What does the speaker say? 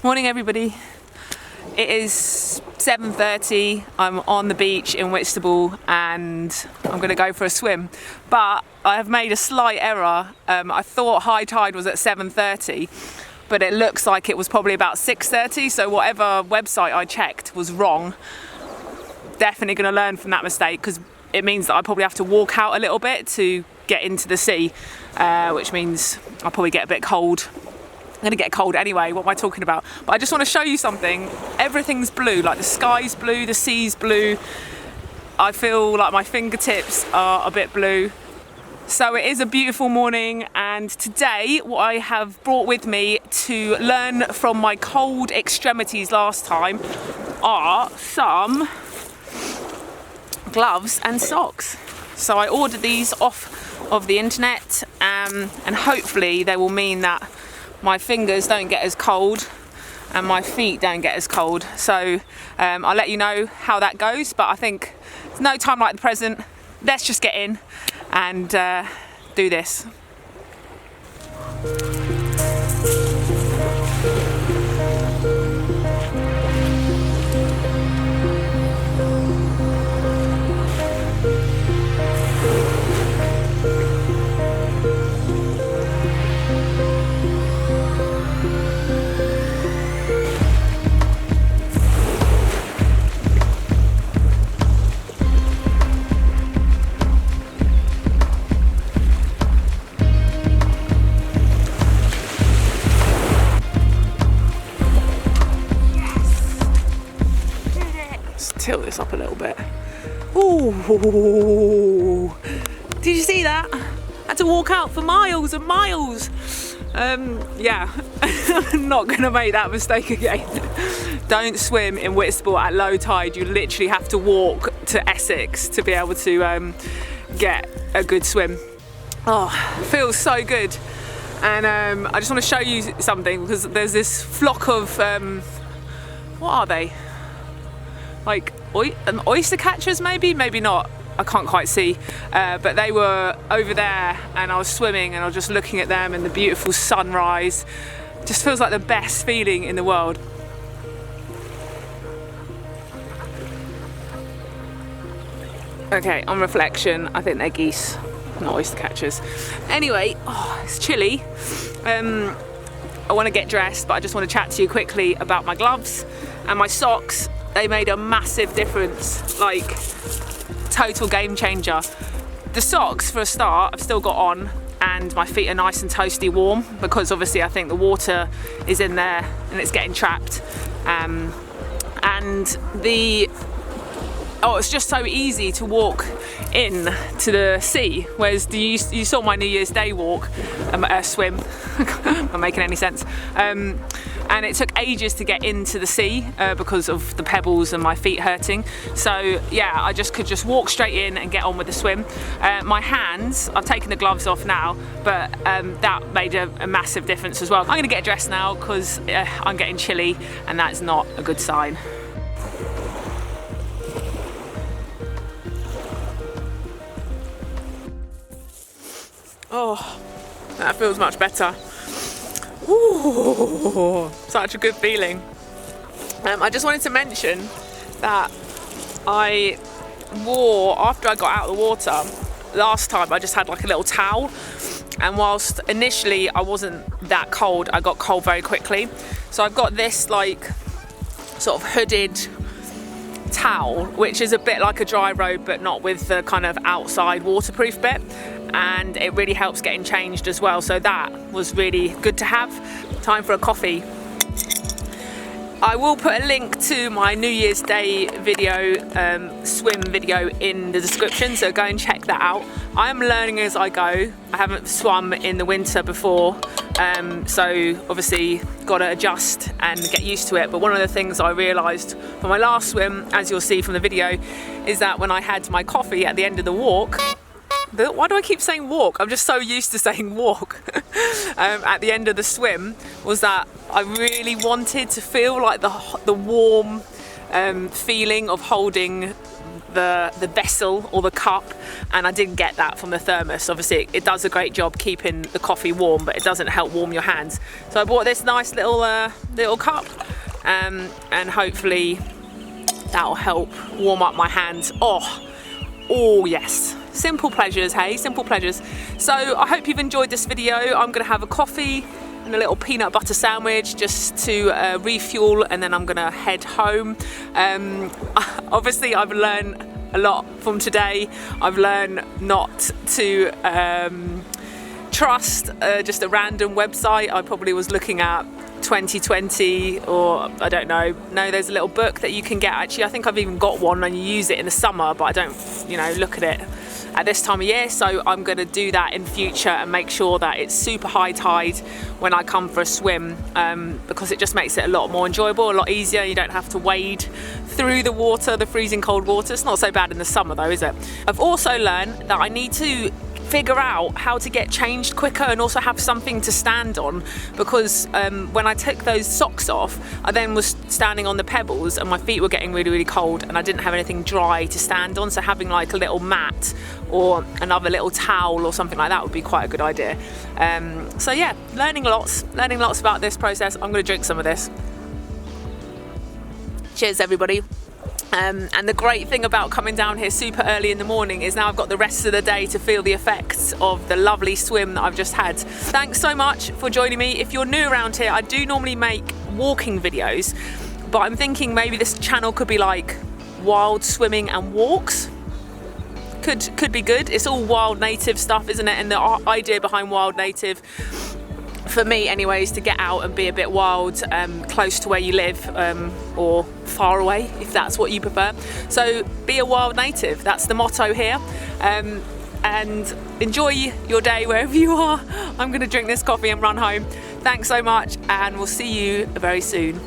Morning everybody. It is 7:30. I'm on the beach in Whitstable and I'm going to go for a swim, but I have made a slight error. I thought high tide was at 7:30, but it looks like it was probably about 6:30, so whatever website I checked was wrong. Definitely going to learn from that mistake, because it means that I probably have to walk out a little bit to get into the sea, which means I'll probably get a bit cold. I'm gonna get cold anyway, what am I talking about? But I just want to show you something. Everything's blue, like the sky's blue, the sea's blue. I feel like my fingertips are a bit blue. So it is a beautiful morning, and today what I have brought with me to learn from my cold extremities last time are some gloves and socks. So I ordered these off of the internet, and hopefully they will mean that my fingers don't get as cold and my feet don't get as cold. So I'll let you know how that goes, but I think there's no time like the present. Let's just get in and do this. Tilt this up a little bit. Ooh, did you see that? I had to walk out for miles and miles. Yeah, I'm not gonna make that mistake again. Don't swim in Whitstable at low tide. You literally have to walk to Essex to be able to get a good swim. Oh, feels so good. And I just want to show you something, because there's this flock of what are they? Like oyster catchers, maybe not, I can't quite see, but they were over there and I was swimming and I was just looking at them and the beautiful sunrise. Just feels like the best feeling in the world. Okay, on reflection, I think they're geese, not oyster catchers. Anyway, it's chilly. I want to get dressed, but I just want to chat to you quickly about my gloves and my socks. They made a massive difference, like total game changer. The socks, for a start, I've still got on and my feet are nice and toasty warm, because obviously I think the water is in there and it's getting trapped. It's just so easy to walk in to the sea, whereas you saw my New Year's Day walk, swim, not making any sense. And it took ages to get into the sea because of the pebbles and my feet hurting. So yeah, I could just walk straight in and get on with the swim. My hands, I've taken the gloves off now, but that made a massive difference as well. I'm gonna get dressed now because I'm getting chilly and that's not a good sign. Oh, that feels much better. Ooh, such a good feeling. I just wanted to mention that I wore, after I got out of the water last time, I just had like a little towel, and whilst initially I wasn't that cold, I got cold very quickly. So I've got this like sort of hooded towel, which is a bit like a dry robe but not with the kind of outside waterproof bit, and it really helps getting changed as well, so that was really good to have. Time for a coffee. I will put a link to my New Year's Day video, swim video, in the description, so go and check that out. I'm learning as I go. I haven't swum in the winter before, so obviously got to adjust and get used to it. But one of the things I realised for my last swim, as you'll see from the video, is that when I had my coffee at the end of the walk, why do I keep saying walk? I'm just so used to saying walk. At the end of the swim, was that I really wanted to feel like the warm feeling of holding the vessel or the cup, and I didn't get that from the thermos. Obviously it does a great job keeping the coffee warm, but it doesn't help warm your hands. So I bought this nice little cup, and hopefully that'll help warm up my hands. Oh yes, simple pleasures, hey, simple pleasures. So I hope you've enjoyed this video. I'm gonna have a coffee and a little peanut butter sandwich just to refuel, and then I'm gonna head home. Obviously I've learned a lot from today. I've learned not to trust just a random website. I probably was looking at 2020, or I don't know. No, there's a little book that you can get. Actually, I think I've even got one, and you use it in the summer, but I don't, look at it at this time of year. So I'm going to do that in future and make sure that it's super high tide when I come for a swim, because it just makes it a lot more enjoyable, a lot easier. You don't have to wade through the water, the freezing cold water. It's not so bad in the summer though, is it? I've also learned that I need to figure out how to get changed quicker and also have something to stand on, because when I took those socks off, I then was standing on the pebbles and my feet were getting really, really cold, and I didn't have anything dry to stand on. So having like a little mat or another little towel or something like that would be quite a good idea. So yeah, learning lots about this process. I'm going to drink some of this. Cheers everybody. And the great thing about coming down here super early in the morning is now I've got the rest of the day to feel the effects of the lovely swim that I've just had. Thanks so much for joining me. If you're new around here, I do normally make walking videos, but I'm thinking maybe this channel could be like wild swimming and walks. Could be good. It's all wild native stuff, isn't it? And the idea behind wild native, for me anyway, is to get out and be a bit wild, close to where you live, or far away if that's what you prefer. So be a wild native, that's the motto here. And enjoy your day wherever you are. I'm going to drink this coffee and run home. Thanks so much, and we'll see you very soon.